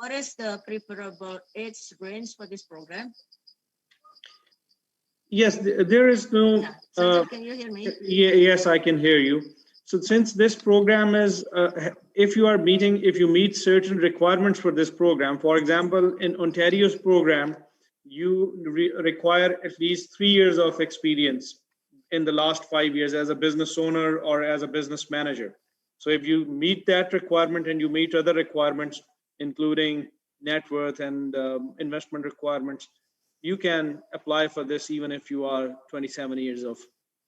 what is the preferable age range for this program? Yes, there is no. Sajjad, can you hear me? Yes, I can hear you. So since this program is, if you meet certain requirements for this program, for example, in Ontario's program, you require at least 3 years of experience in the last 5 years as a business owner or as a business manager. So if you meet that requirement and you meet other requirements, including net worth and investment requirements, you can apply for this even if you are 27 years of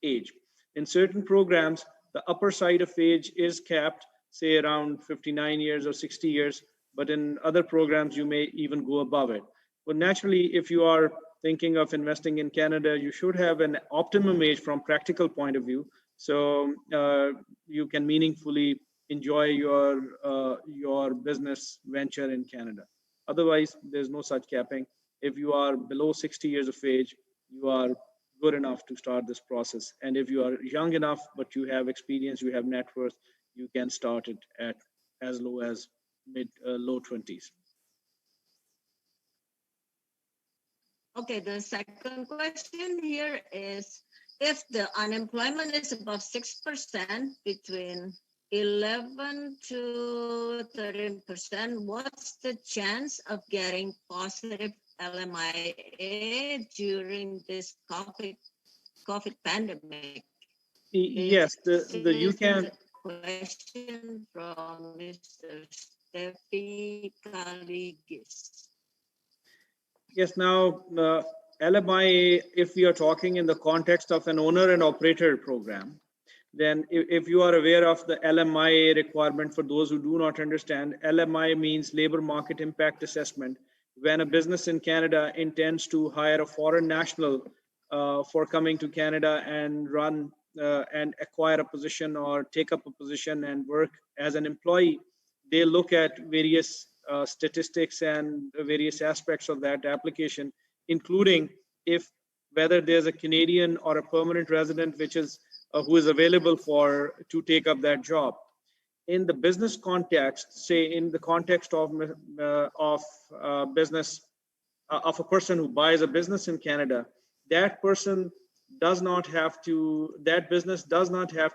age. In certain programs, the upper side of age is capped, say around 59 years or 60 years, but in other programs, you may even go above it. But naturally, if you are thinking of investing in Canada, you should have an optimum age from practical point of view, so you can meaningfully enjoy your business venture in Canada. Otherwise, there's no such capping. If you are below 60 years of age, you are good enough to start this process. And if you are young enough, but you have experience, you have net worth, you can start it at as low as low 20s. Okay, the second question here is, if the unemployment is above 6% between 11 to 13%, what's the chance of getting positive LMIA during this COVID pandemic? Yes, you can. Question from Mr. Steffi Kaligis. Yes, now LMIA, if we are talking in the context of an owner and operator program, then if you are aware of the LMIA requirement, for those who do not understand, LMIA means Labor Market Impact Assessment. When a business in Canada intends to hire a foreign national for coming to Canada and run and acquire a position or take up a position and work as an employee, they look at various statistics and various aspects of that application, including whether there's a Canadian or a permanent resident which is who is available to take up that job. In the business context, say in the context of business of a person who buys a business in Canada, that business does not have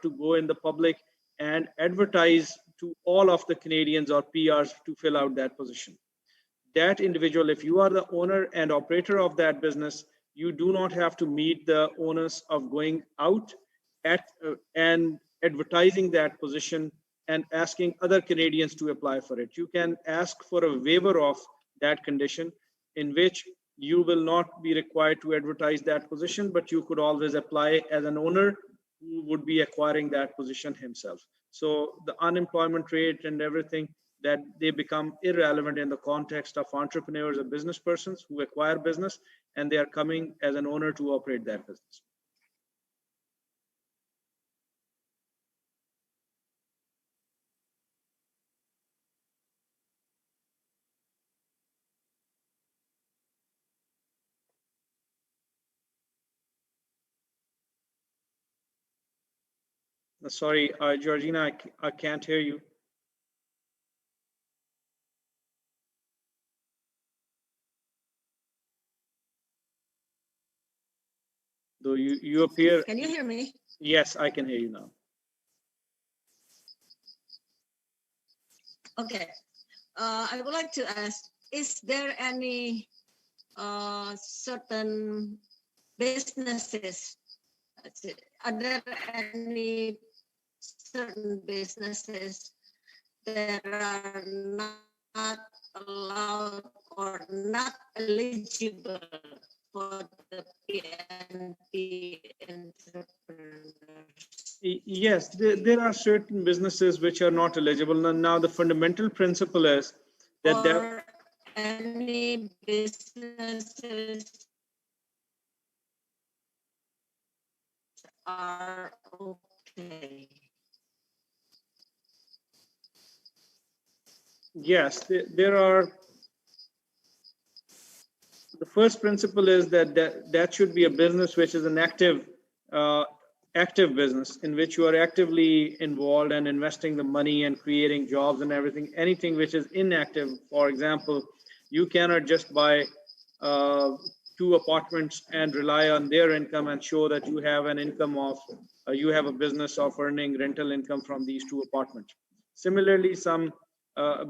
to go in the public and advertise to all of the Canadians or PRs to fill out that position. That individual, if you are the owner and operator of that business, you do not have to meet the onus of going out and advertising that position and asking other Canadians to apply for it. You can ask for a waiver of that condition, in which you will not be required to advertise that position, but you could always apply as an owner who would be acquiring that position himself. So the unemployment rate and everything, that they become irrelevant in the context of entrepreneurs or business persons who acquire business and they are coming as an owner to operate that business. Sorry, Georgina, I can't hear you. Though you appear. Can you hear me? Yes, I can hear you now. Okay. I would like to ask, is there any certain businesses, are there any certain businesses that are not allowed or not eligible for the PNP entrepreneurs? Yes, there are certain businesses which are not eligible. Now the fundamental principle is that any businesses are okay. Yes, there are. The first principle is that should be a business which is an active active business in which you are actively involved and investing the money and creating jobs and everything, anything which is inactive, for example, you cannot just buy 2 apartments and rely on their income and show that you have an income of, you have a business of earning rental income from these 2 apartments. Similarly, some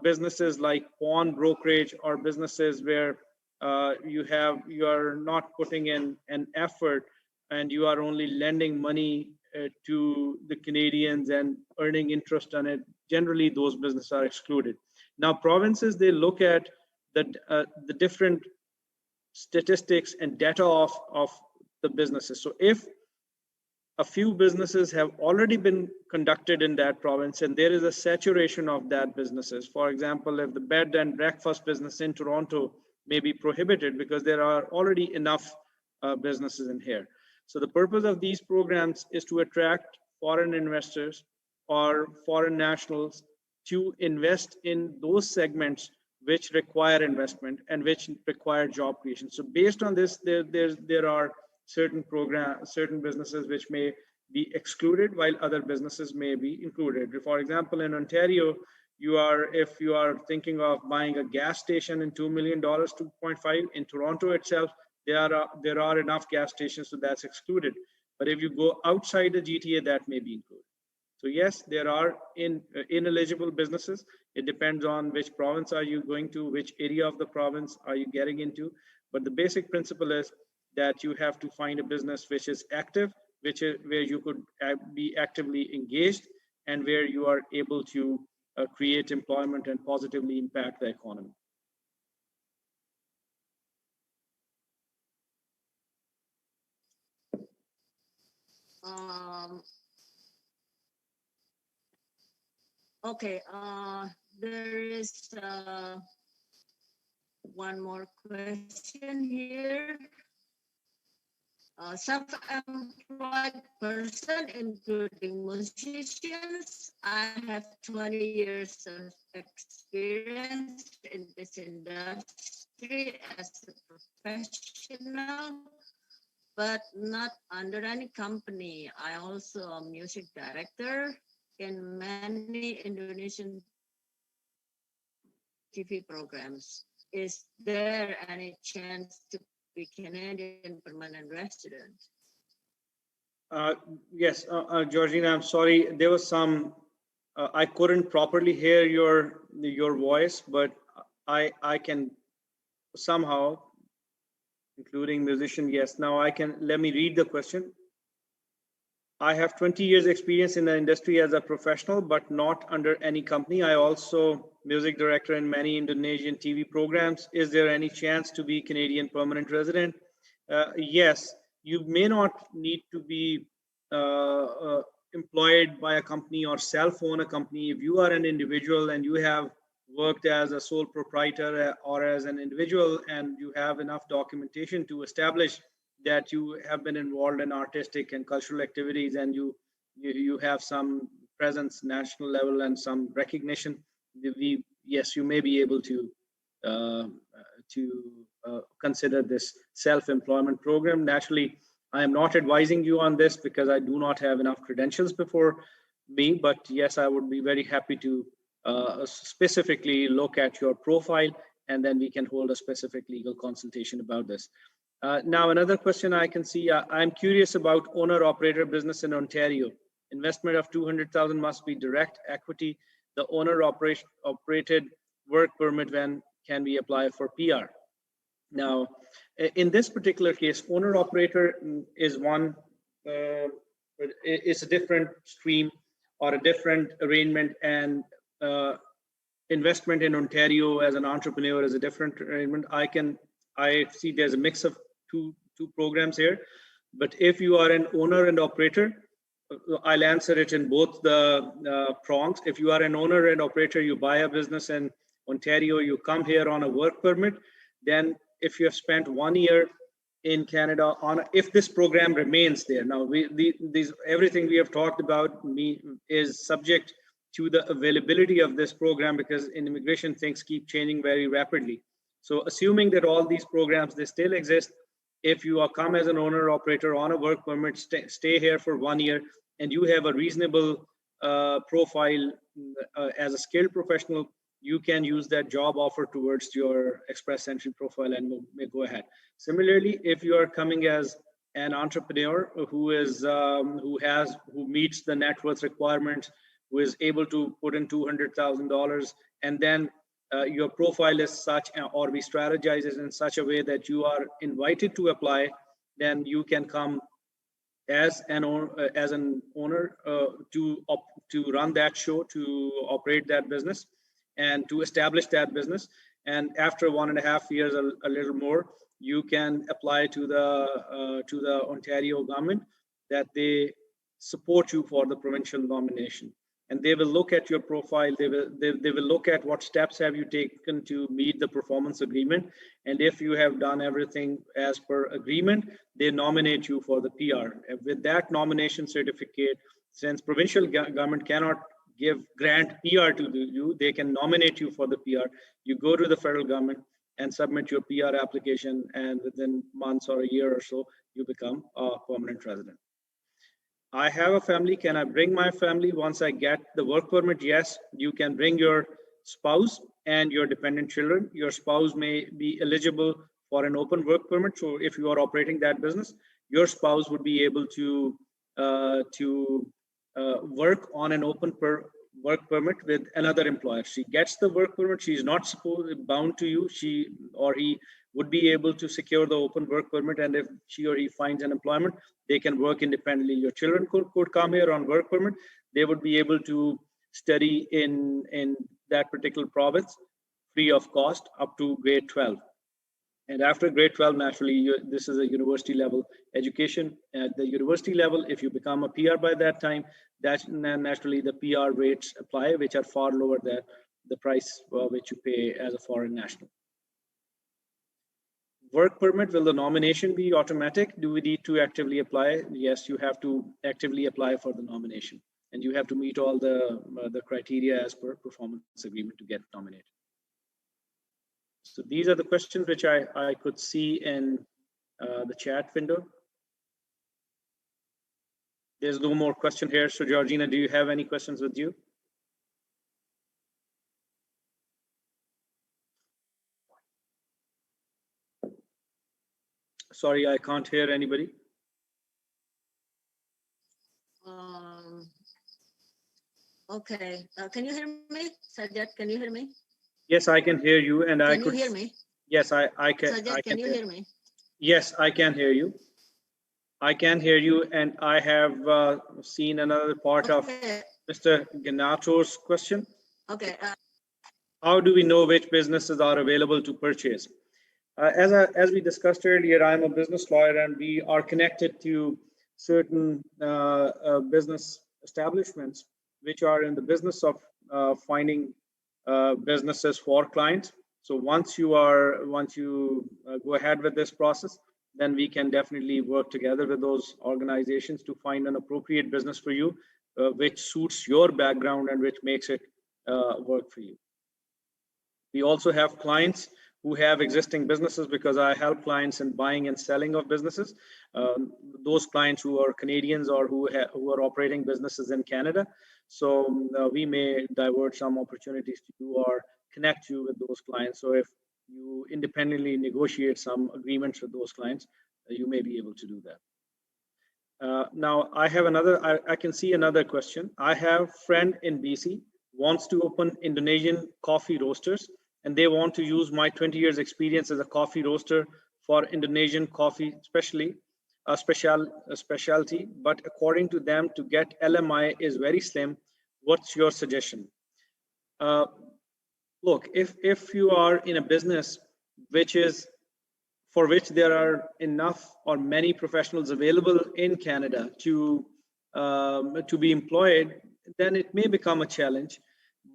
businesses like pawn brokerage or businesses where you are not putting in an effort and you are only lending money to the Canadians and earning interest on it, generally those businesses are excluded. Now, provinces, they look at the different statistics and data of the businesses. So if a few businesses have already been conducted in that province and there is a saturation of that businesses, for example, if the bed and breakfast business in Toronto may be prohibited because there are already enough businesses in here. So the purpose of these programs is to attract foreign investors or foreign nationals to invest in those segments which require investment and which require job creation. So based on this, there are certain businesses which may be excluded while other businesses may be included. For example, in Ontario, if you are thinking of buying a gas station in $2 million, 2.5, in Toronto itself, there are enough gas stations, so that's excluded. But if you go outside the GTA, that may be included. So yes, there are ineligible businesses. It depends on which province are you going to, which area of the province are you getting into. But the basic principle is that you have to find a business which is active, which is where you could be actively engaged and where you are able to create employment and positively impact the economy. Okay, there is one more question here. Self-employed person, including musicians. I have 20 years of experience in this industry as a professional, but not under any company. I also a music director in many Indonesian TV programs. Is there any chance to be Canadian permanent resident? Yes, Georgina, I'm sorry. There was some, I couldn't properly hear your voice, but I can somehow, including musician, yes. Now let me read the question. I have 20 years experience in the industry as a professional, but not under any company. I also music director in many Indonesian TV programs. Is there any chance to be Canadian permanent resident? Yes, you may not need to be employed by a company or self-own a company. If you are an individual and you have worked as a sole proprietor or as an individual and you have enough documentation to establish that you have been involved in artistic and cultural activities and you have some presence national level and some recognition, yes, you may be able to consider this self-employment program. Naturally, I am not advising you on this because I do not have enough credentials before me, but yes, I would be very happy to specifically look at your profile and then we can hold a specific legal consultation about this. Now, another question I can see, I'm curious about owner-operator business in Ontario. Investment of $200,000 must be direct equity. The owner-operated work permit, when can we apply for PR? Now, in this particular case, owner-operator is one, it's a different stream or a different arrangement, and investment in Ontario as an entrepreneur is a different arrangement. I see there's a mix of two programs here, but if you are an owner and operator, I'll answer it in both the prongs. If you are an owner and operator, you buy a business in Ontario, you come here on a work permit, then if you have spent 1 year in Canada if this program remains there. Now, everything we have talked about is subject to the availability of this program because in immigration things keep changing very rapidly. So assuming that all these programs, they still exist, if you are come as an owner operator on a work permit, stay here for 1 year, and you have a reasonable profile as a skilled professional, you can use that job offer towards your express entry profile and may go ahead. Similarly, if you are coming as an entrepreneur who meets the net worth requirements, who is able to put in $200,000, and then your profile is such, or we strategize it in such a way that you are invited to apply, then you can come as an owner to run that show, to operate that business, and to establish that business. And after 1.5 years, a little more, you can apply to the Ontario government that they support you for the provincial nomination. And they will look at your profile. They will look at what steps have you taken to meet the performance agreement. And if you have done everything as per agreement, they nominate you for the PR. And with that nomination certificate, since provincial government cannot grant PR to you, they can nominate you for the PR. You go to the federal government and submit your PR application, and within months or a year or so, you become a permanent resident. I have a family. Can I bring my family once I get the work permit? Yes, you can bring your spouse and your dependent children. Your spouse may be eligible for an open work permit. So if you are operating that business, your spouse would be able to work on an open work permit with another employer. She gets the work permit. She's not bound to you. She or he would be able to secure the open work permit. And if she or he finds an employment, they can work independently. Your children could come here on work permit. They would be able to study in that particular province free of cost up to grade 12. And after grade 12, naturally, this is a university level education. At the university level, if you become a PR by that time, naturally the PR rates apply, which are far lower than the price which you pay as a foreign national. Work permit, will the nomination be automatic? Do we need to actively apply? Yes, you have to actively apply for the nomination, and you have to meet all the criteria as per performance agreement to get nominated. So these are the questions which I could see in the chat window. There's no more question here. So Georgina, do you have any questions with you? Sorry, I can't hear anybody. Okay, can you hear me? Sajjad, can you hear me? Yes, I can hear you, and Can you hear me? Yes, I can. Sajjad, can you hear me? Yes, I can hear you. I can hear you, and I have seen another part of Mr. Ganato's question. Okay. How do we know which businesses are available to purchase? As we discussed earlier, I'm a business lawyer, and we are connected to certain business establishments which are in the business of finding businesses for clients. So once you go ahead with this process, then we can definitely work together with those organizations to find an appropriate business for you, which suits your background and which makes it work for you. We also have clients who have existing businesses, because I help clients in buying and selling of businesses. Those clients who are Canadians or who are operating businesses in Canada. So we may divert some opportunities to you or connect you with those clients. So if you independently negotiate some agreements with those clients, you may be able to do that. Now I have I can see another question. I have a friend in BC wants to open Indonesian coffee roasters, and they want to use my 20 years experience as a coffee roaster for Indonesian coffee, especially a specialty. But according to them, to get LMIA is very slim. What's your suggestion? Look, if you are in a business for which there are enough or many professionals available in Canada to be employed, then it may become a challenge.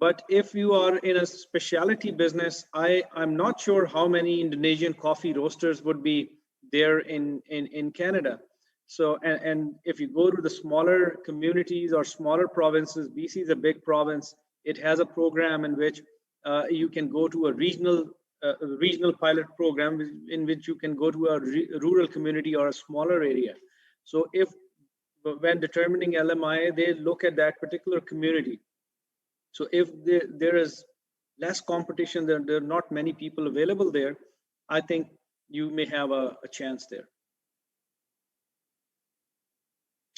But if you are in a specialty business, I'm not sure how many Indonesian coffee roasters would be there in Canada. So, and if you go to the smaller communities or smaller provinces, BC is a big province. It has a program in which you can go to a regional regional pilot program in which you can go to a rural community or a smaller area. So if when determining LMIA, they look at that particular community. So if there is less competition, there are not many people available there, I think you may have a chance there.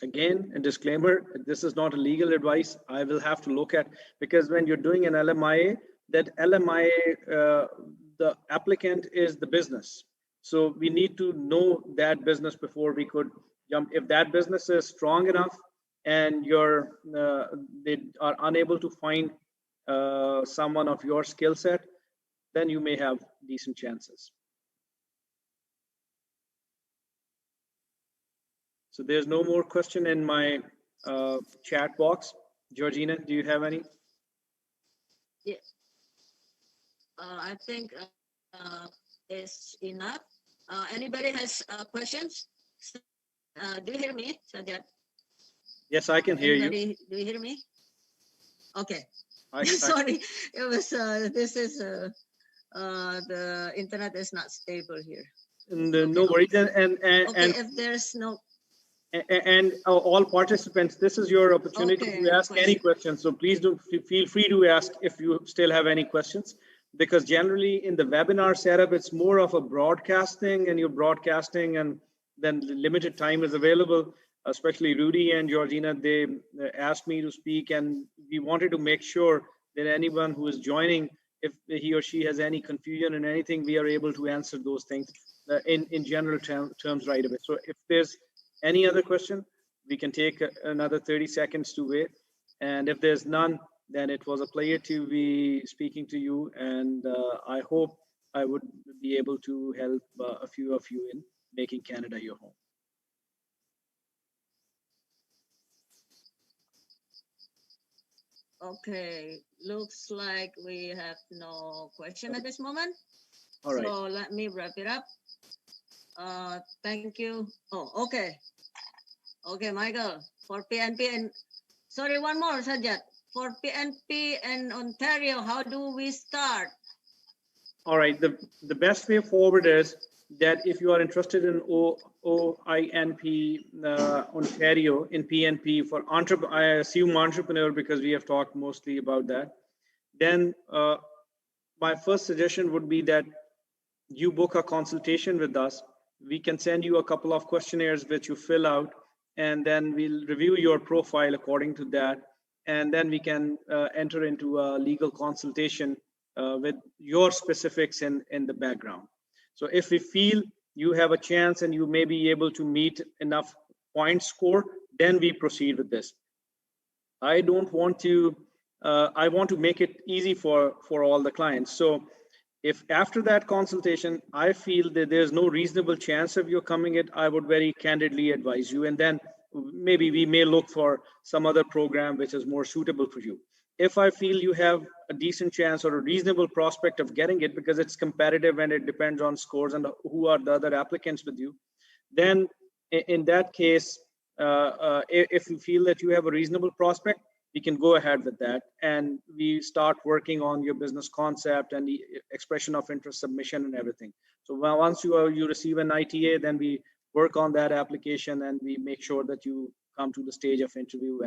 Again, a disclaimer, this is not a legal advice. I will have to look at, because when you're doing an LMIA, that LMIA, the applicant is the business. So we need to know that business before we could jump. If that business is strong enough and they are unable to find someone of your skill set, then you may have decent chances. So there's no more question in my chat box. Georgina, do you have any? Yeah. I think it's enough. Anybody has questions? Do you hear me, Sajjad? Yes, I can hear Anybody, you. do you hear me? Okay. I Sorry, it was. This is the internet is not stable here. No worries. And if there's no. And all participants, this is your opportunity to ask any questions. So please do feel free to ask if you still have any questions, because generally in the webinar setup, it's more of a broadcasting, and you're broadcasting, and then limited time is available. Especially Rudy and Georgina, they asked me to speak, and we wanted to make sure that anyone who is joining, if he or she has any confusion and anything, we are able to answer those things in general terms right away. So if there's any other question, we can take another 30 seconds to wait. And if there's none, then it was a pleasure to be speaking to you. And I hope I would be able to help a few of you in making Canada your home. Okay, looks like we have no question at this moment. All right. So let me wrap it up. Thank you. Oh, okay. Okay, Michael, for PNP and, sorry, one more, Sajjad. For PNP and Ontario, how do we start? All right, the best way forward is that if you are interested in OINP Ontario in PNP for I assume entrepreneur, because we have talked mostly about that, then my first suggestion would be that you book a consultation with us. We can send you a couple of questionnaires which you fill out, and then we'll review your profile according to that. And then we can enter into a legal consultation with your specifics in the background. So if we feel you have a chance and you may be able to meet enough point score, then we proceed with this. I don't want to, I want to make it easy for all the clients. So if after that consultation, I feel that there's no reasonable chance of you coming it, I would very candidly advise you. And then maybe we may look for some other program which is more suitable for you. If I feel you have a decent chance or a reasonable prospect of getting it, because it's competitive and it depends on scores and who are the other applicants with you, then in that case, if you feel that you have a reasonable prospect, we can go ahead with that, and we start working on your business concept and the expression of interest submission and everything. So once you receive an ITA, then we work on that application and we make sure that you come to the stage of interview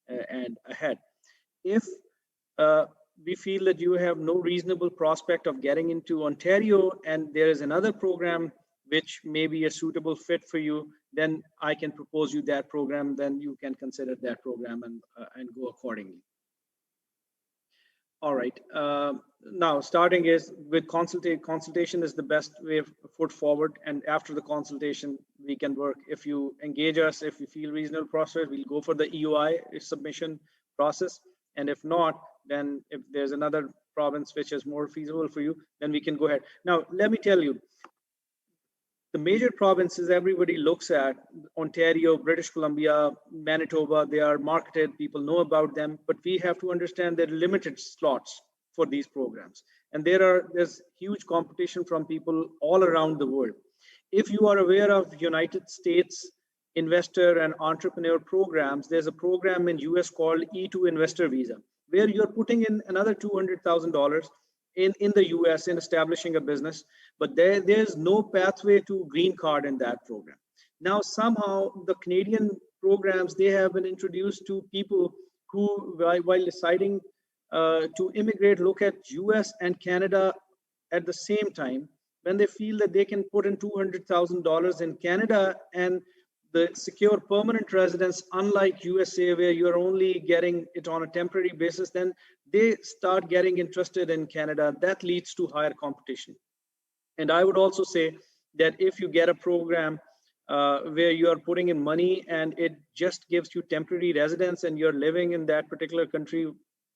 and ahead. If we feel that you have no reasonable prospect of getting into Ontario and there is another program which may be a suitable fit for you, then I can propose you that program, then you can consider that program and go accordingly. All right, now starting is with consultation is the best way of foot forward, and after the consultation, we can work. If you engage us, if you feel reasonable process, we'll go for the EOI submission process, and if not, then if there's another province which is more feasible for you, then we can go ahead. Now, let me tell you, the major provinces everybody looks at, Ontario, British Columbia, Manitoba, they are marketed, people know about them, but we have to understand there are limited slots for these programs. And there's huge competition from people all around the world. If you are aware of United States investor and entrepreneur programs, there's a program in US called E2 Investor Visa, where you're putting in another $200,000 in the US in establishing a business, but there's no pathway to green card in that program. Now, somehow the Canadian programs, they have been introduced to people who, while deciding to immigrate, look at US and Canada at the same time, when they feel that they can put in $200,000 in Canada and the secure permanent residence, unlike USA, where you're only getting it on a temporary basis, then they start getting interested in Canada. That leads to higher competition. And I would also say that if you get a program where you are putting in money and it just gives you temporary residence and you're living in that particular country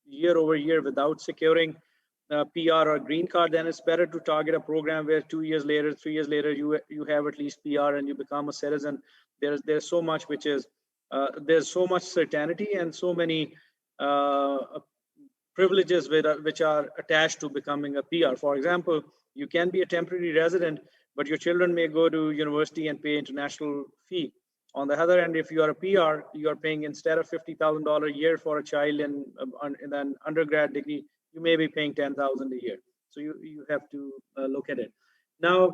year over year without securing PR or green card, then it's better to target a program where 2 years later, 3 years later, you have at least PR and you become a citizen. There's so much which is there's so much certainty and so many privileges which are attached to becoming a PR. For example, you can be a temporary resident, but your children may go to university and pay international fee. On the other hand, if you are a PR, you are paying, instead of $50,000 a year for a child in an undergrad degree, you may be paying $10,000 a year. So you have to look at it. Now,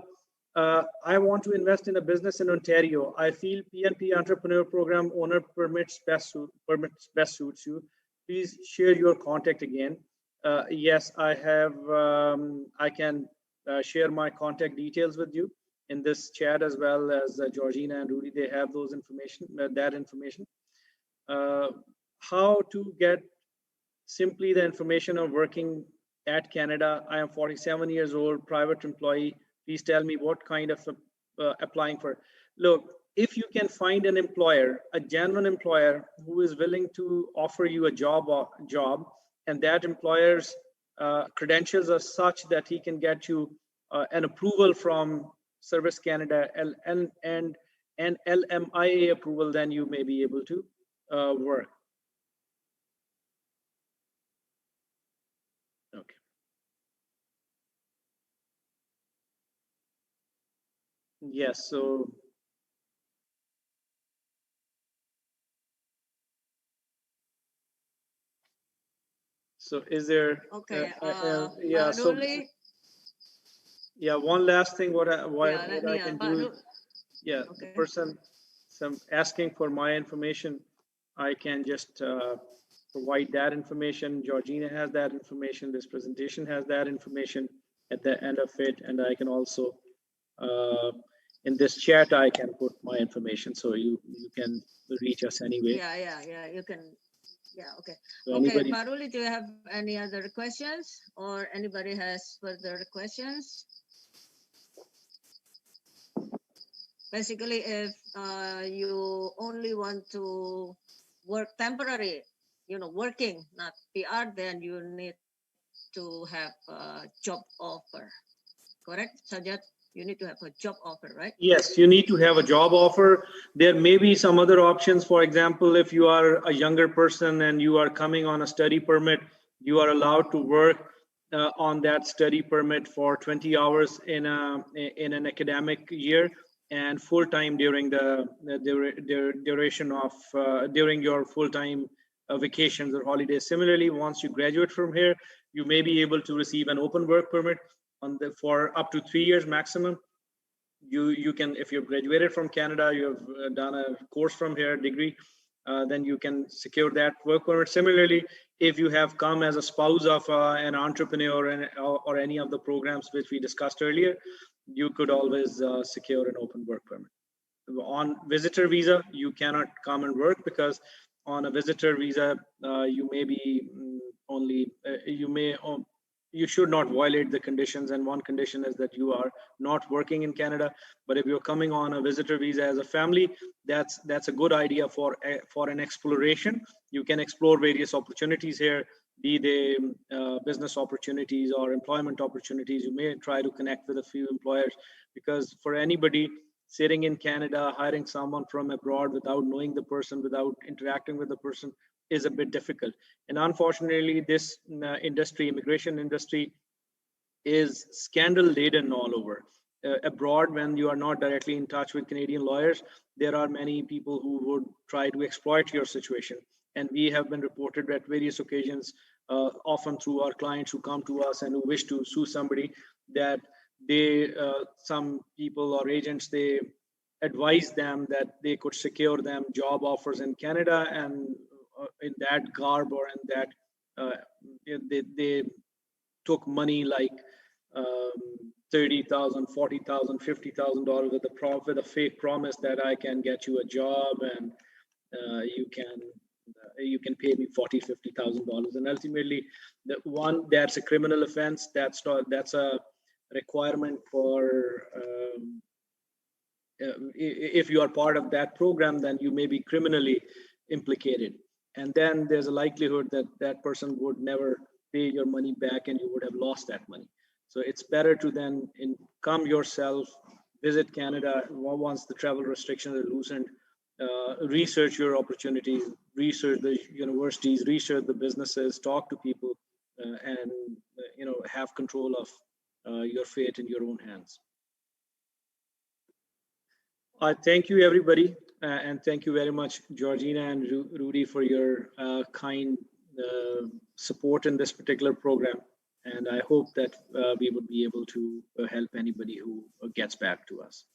I want to invest in a business in Ontario. I feel PNP Entrepreneur Program owner permits best suits you. Please share your contact again. Yes, I have. I can share my contact details with you in this chat, as well as Georgina and Rudy. They have those information. That information. How to get simply the information of working at Canada. I am 47 years old, private employee. Please tell me what kind of applying for. Look, if you can find an employer, a genuine employer who is willing to offer you a job, and that employer's credentials are such that he can get you an approval from Service Canada and LMIA approval, then you may be able to work. Okay. Yes, so is there? Okay. Yeah. So Baruli, yeah. One last thing. What I yeah, can do? Yeah. Okay. The person asking for my information, I can just provide that information. Georgina has that information. This presentation has that information at the end of it, and I can also in this chat I can put my information, so you can reach us anyway. Yeah. You can. Yeah. Okay. So Okay, anybody, Baruli, do you have any other questions, or anybody has further questions? Basically, if you only want to work temporary, working, not PR, then you need to have a job offer. Correct, Sajjad? You need to have a job offer, right? yes, you need to have a job offer. There may be some other options. For example, if you are a younger person and you are coming on a study permit, you are allowed to work on that study permit for 20 hours in an academic year, and full-time during the duration of during your full-time vacations or holidays. Similarly, once you graduate from here, you may be able to receive an open work permit for up to 3 years maximum. You can, if you've graduated from Canada, you have done a course from here, degree, then you can secure that work permit. Similarly, if you have come as a spouse of an entrepreneur or any of the programs which we discussed earlier, you could always secure an open work permit. On visitor visa, you cannot come and work, because on a visitor visa, you may be only, you should not violate the conditions, and one condition is that you are not working in Canada. But if you're coming on a visitor visa as a family, that's a good idea for an exploration. You can explore various opportunities here, be they business opportunities or employment opportunities. You may try to connect with a few employers, because for anybody sitting in Canada, hiring someone from abroad without knowing the person, without interacting with the person, is a bit difficult. And unfortunately, this immigration industry is scandal laden all over. Abroad, when you are not directly in touch with Canadian lawyers, there are many people who would try to exploit your situation. And we have been reported at various occasions often through our clients who come to us and who wish to sue somebody, that they, some people or agents, they advise them that they could secure them job offers in Canada, and in that garb or in that, they took money like $30,000, $40,000, $50,000 with a fake promise that I can get you a job, and you can pay me $40,000, $50,000, and ultimately, that's a criminal offense. That's a requirement for. If you are part of that program, then you may be criminally implicated, and then there's a likelihood that that person would never pay your money back, and you would have lost that money. So it's better to then come yourself, visit Canada once the travel restrictions are loosened, research your opportunities, research the universities, research the businesses, talk to people, and have control of your fate in your own hands. I thank you, everybody, and thank you very much, Georgina and Rudy, for your kind support in this particular program. And I hope that we would be able to help anybody who gets back to us.